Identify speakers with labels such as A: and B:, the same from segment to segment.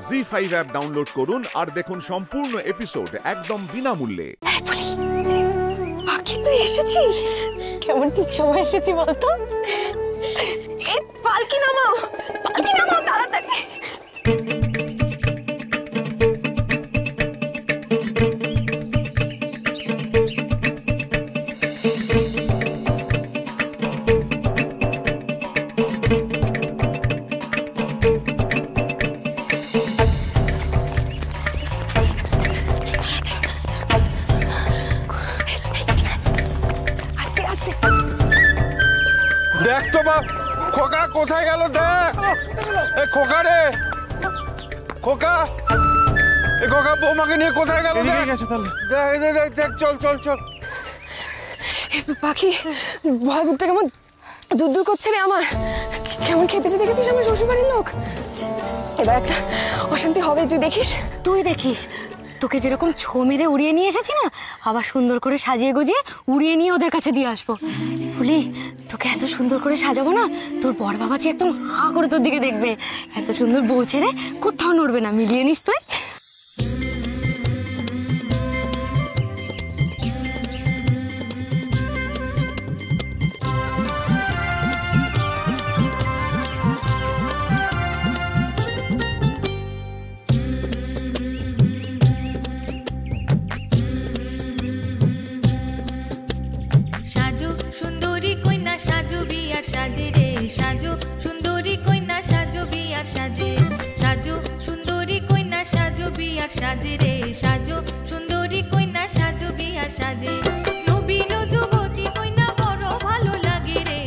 A: ZEE5 app download করুন আর দেখুন সম্পূর্ণ এপিসোড একদম বিনামূল্যে।
B: পাখি তুই এসেছিস, কেমন ঠিক সময় এসেছি বলতো। এই পালকি নামাও তাড়াতাড়ি।
C: দেখ তো বাপ, খোকা কোথায় গেল? দেখ এই খোকা রে, খোকা, এই খোকা বৌমাকে নিয়ে কোথায় গেল? দেখ দেখ, চল চল চল।
B: পাখি ভয় বুকটা কেমন দূর দূর করছে রে আমার, কেমন খেপেছে দেখেছিস আমার শ্বশুরবাড়ির লোক। এবার একটা অশান্তি হবে, তুই দেখিস। তোকে যেরকম ছো মেরে উড়িয়ে নিয়ে এসেছি না, আবার সুন্দর করে সাজিয়ে গুজিয়ে উড়িয়ে নিয়ে ওদের কাছে দিয়ে আসবো। ফুলি, তোকে এত সুন্দর করে সাজাবো না, তোর বড় বাবাজি একদম হা করে তোর দিকে দেখবে। এত সুন্দর বউ ছেড়ে কোথাও নড়বে না, মিলিয়ে নিস তুই।
D: সাজে রে সাজো সুন্দরী কন্যা সাজো বিয়ার সাজে, সাজো সুন্দরী কন্যা সাজো বিয়ার সাজে রে সাজো সুন্দরী কন্যা সাজো বিয়ার সাজে। নবীন যুবতী কন্যা বড় ভালো লাগে রে,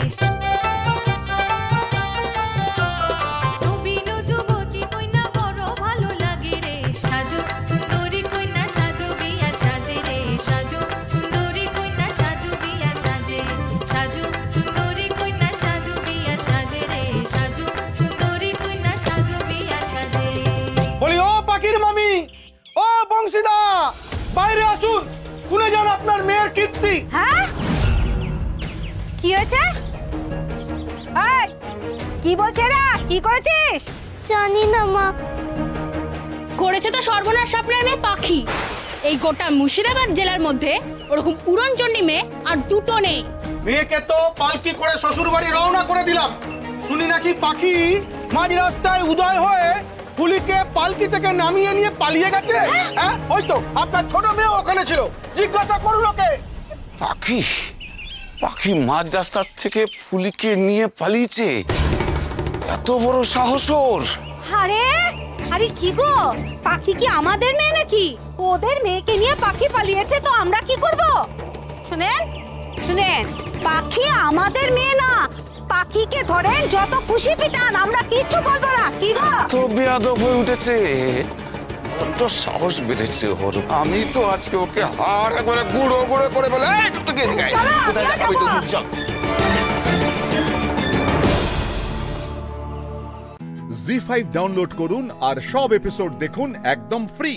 D: নবীন যুবতী কন্যা বড় ভালো লাগে রে। সাজো সুন্দরী কন্যা সাজো বিয়ার সাজে রে সাজো সুন্দরী কন্যা সাজো বিয়ার সাজে, সাজো সুন্দরী কন্যা সাজো বিয়ার সাজে রে সাজো সুন্দরী কন্যা সাজো বিয়ার সাজে।
C: বলি ও পাখির মামি, ও বংশীদা, বাইরে আসুন, শুনে যান আপনার মেয়ের কীর্তি।
B: হ্যাঁ, কি হয়েছে? এই কি বলছে রে, কি করেছিস?
E: জানি না মা।
F: করেছে তো সর্বনাশ আপনার মেয়ে পাখি। এই গোটা মুর্শিদাবাদ জেলার মধ্যে ওরকম উড়নচণ্ডী মেয়ে আর দুটো নেই।
C: মেয়েকে তো পালকি করে শ্বশুর বাড়ি রওনা করে দিলাম, শুনি নাকি পাখি মাঝ রাস্তায় উদয় হয়ে ফুলিকে পালকি থেকে নামিয়ে নিয়ে পালিয়ে গেছে। হ্যাঁ, ওই তো আপনার ছোট মেয়ে ওখানে ছিল, জিজ্ঞাসা করুন ওকে।
G: পাখি পাখি মাঝ রাস্তার থেকে ফুলিকে নিয়ে পালিয়েছে? এত বড় সাহস ওর!
B: আরে আরে কি গো, পাখি কি আমাদের মেয়ে নাকি? ওদের মেয়েকে নিয়ে পাখি পালিয়েছে, তো আমরা কি করব? শুনেন শুনেন, পাখি আমাদের মেয়ে না। পাখিকে ধরেন যত খুশি পিটান, আমরা কিচ্ছু বলবো না। কি গো,
G: তো বেয়াদব হয়ে উঠেছে, বড্ড সাহস বেড়েছে ওর। আমি তো আজকে ওকে হাড় একবারে গুঁড়ো গুঁড়ো করে বলে
A: জি5 ডাউনলোড করুন আর সব এপিসোড দেখুন একদম ফ্রি।